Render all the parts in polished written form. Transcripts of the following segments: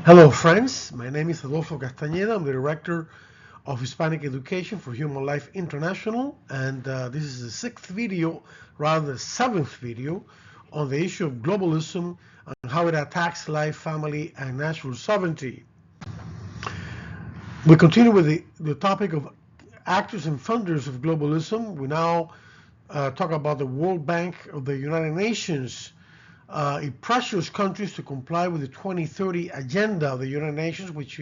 Hello friends, my name is Adolfo Castañeda. I'm the Director of Hispanic Education for Human Life International, and this is the sixth video, rather the seventh video, on the issue of globalism and how it attacks life, family, and national sovereignty. We continue with the topic of actors and funders of globalism. We now talk about the World Bank of the United Nations. It pressures countries to comply with the 2030 agenda of the United Nations, which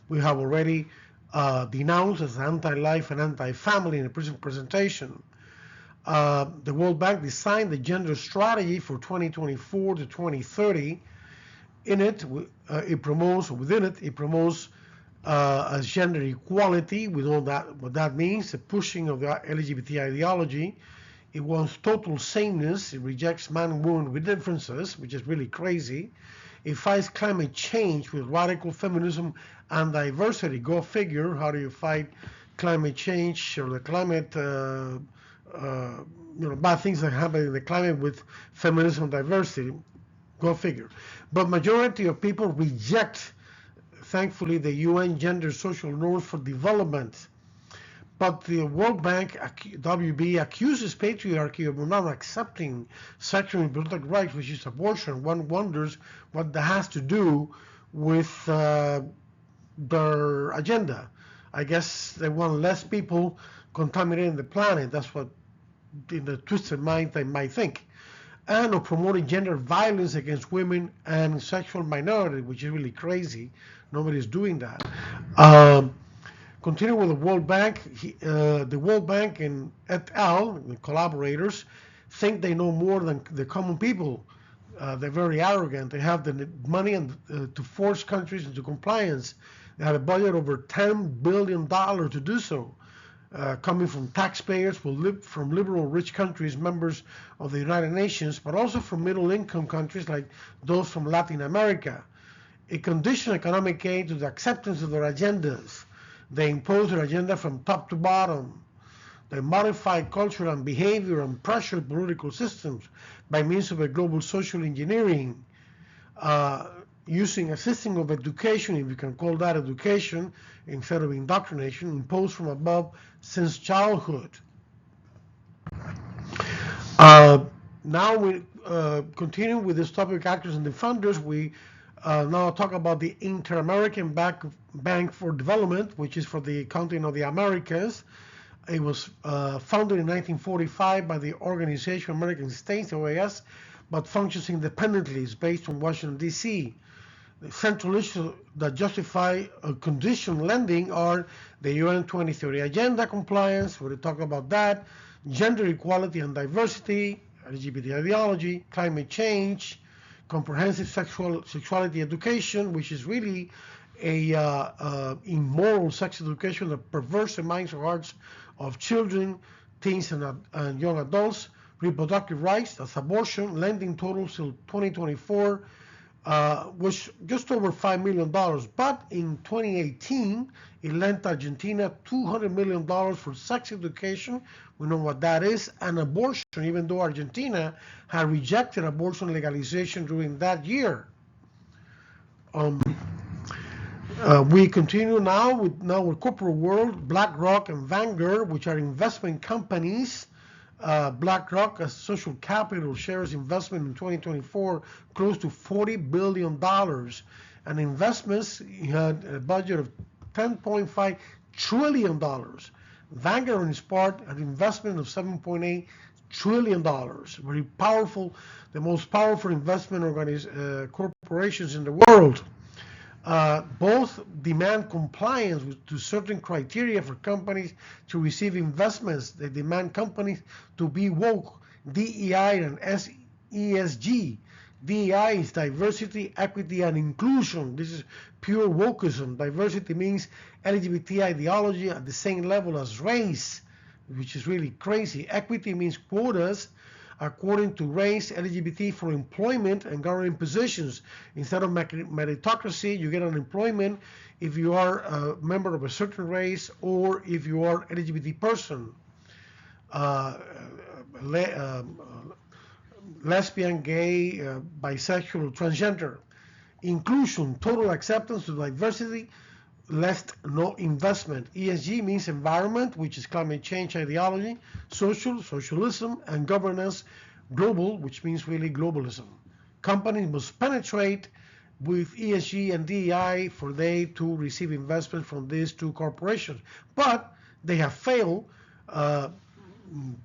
we have already denounced as anti-life and anti-family in the present presentation. The World Bank designed the gender strategy for 2024 to 2030. In it, it promotes as gender equality. We know what that means, the pushing of the LGBT ideology. It wants total sameness. It rejects man and woman with differences, which is really crazy. It fights climate change with radical feminism and diversity. Go figure, how do you fight climate change or the climate, bad things that happen in the climate with feminism and diversity? Go figure. But majority of people reject, thankfully, the UN gender social norms for development. But the World Bank, WB, accuses patriarchy of not accepting sexual and reproductive rights, which is abortion. One wonders what that has to do with their agenda. I guess they want less people contaminating the planet. That's what, in the twisted mind, they might think. And of promoting gender violence against women and sexual minorities, which is really crazy. Nobody's doing that. Continue with the World Bank. The World Bank and et al., the collaborators, think they know more than the common people. They're very arrogant. They have the money to force countries into compliance. They have a budget over $10 billion to do so, coming from taxpayers from liberal rich countries, members of the United Nations, but also from middle-income countries like those from Latin America. It conditions economic aid to the acceptance of their agendas. They impose their agenda from top to bottom. They modify culture and behavior and pressure political systems by means of a global social engineering, using a system of education, if you can call that education, instead of indoctrination, imposed from above since childhood. Now we continue with this topic, actors and funders. We now talk about the Interamerican Bank for Development, which is for the continent of the Americas. It was founded in 1945 by the Organization of American States, the OAS, but functions independently. It's based on Washington, D.C. The central issues that justify conditional lending are the UN 2030 Agenda compliance, we'll talk about that, gender equality and diversity, LGBT ideology, climate change, comprehensive sexuality education, which is really a immoral sex education that perverts the minds and hearts of children, teens, and young adults. Reproductive rights, that's abortion. Lending totals till 2024 was just over $5 million. But in 2018, it lent Argentina $200 million for sex education. We know what that is, and abortion, even though Argentina had rejected abortion legalization during that year. We continue now with corporate world, BlackRock and Vanguard, which are investment companies. BlackRock, as social capital, shares investment in 2024 close to $40 billion, and investments had a budget of $10.5 trillion. Vanguard, on its part, had investment of $7.8 trillion. Very powerful, the most powerful investment corporations in the world. Both demand compliance to certain criteria for companies to receive investments. They demand companies to be woke, DEI and ESG. DEI is diversity, equity, and inclusion. This is pure wokism. Diversity means LGBT ideology at the same level as race, which is really crazy. Equity means quotas according to race, LGBT for employment and government positions. Instead of meritocracy, you get unemployment if you are a member of a certain race or if you are an LGBT person. Lesbian, gay, bisexual, transgender. inclusion, total acceptance of diversity, left no investment. ESG means environment, which is climate change ideology, socialism, and governance, global, which means really globalism. Companies must penetrate with ESG and DEI for they to receive investment from these two corporations. But they have failed,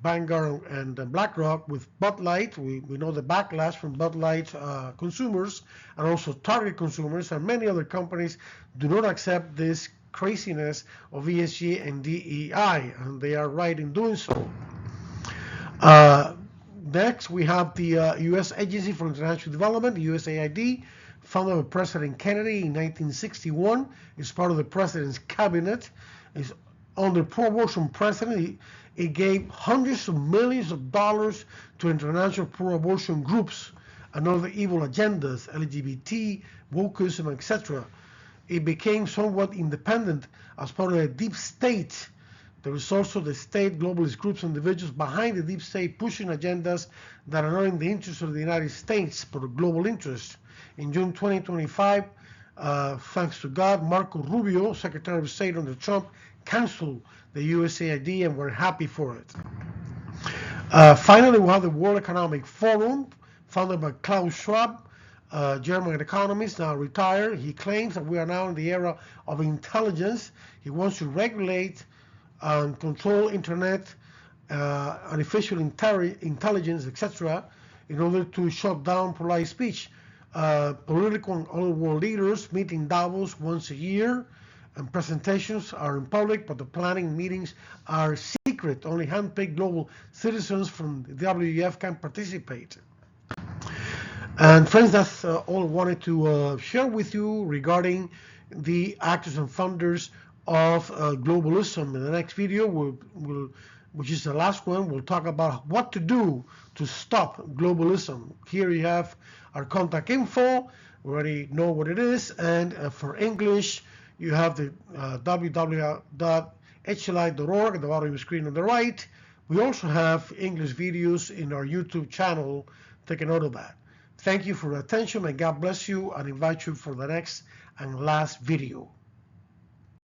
Vanguard and BlackRock with Bud Light. We know the backlash from Bud Light consumers and also Target consumers, and many other companies do not accept this craziness of ESG and DEI, and they are right in doing so. Next, we have the U.S. Agency for International Development, USAID, founded by President Kennedy in 1961. It's part of the president's cabinet. It's under pro-abortion president. It gave hundreds of millions of dollars to international pro-abortion groups and other evil agendas, LGBT, wokism, etc. It became somewhat independent as part of a deep state. There is also the state globalist groups and individuals behind the deep state pushing agendas that are not in the interest of the United States, but of global interest. In June 2025, thanks to God, Marco Rubio, Secretary of State under Trump, canceled the USAID, and we're happy for it. Finally, we have the World Economic Forum, founded by Klaus Schwab, German economist, now retired. He claims that we are now in the era of intelligence. He wants to regulate and control internet, artificial intelligence, etc., in order to shut down polite speech. Political and other world leaders meet in Davos once a year, and presentations are in public, but the planning meetings are secret. Only handpicked global citizens from the WEF can participate. And friends, that's all I wanted to share with you regarding the actors and funders of globalism. In the next video, which is the last one, we'll talk about what to do to stop globalism. Here you have our contact info. We already know what it is. And for English, you have the www.hli.org at the bottom of the screen on the right. We also have English videos in our YouTube channel. Take a note of that. Thank you for your attention, and God bless you, and invite you for the next and last video.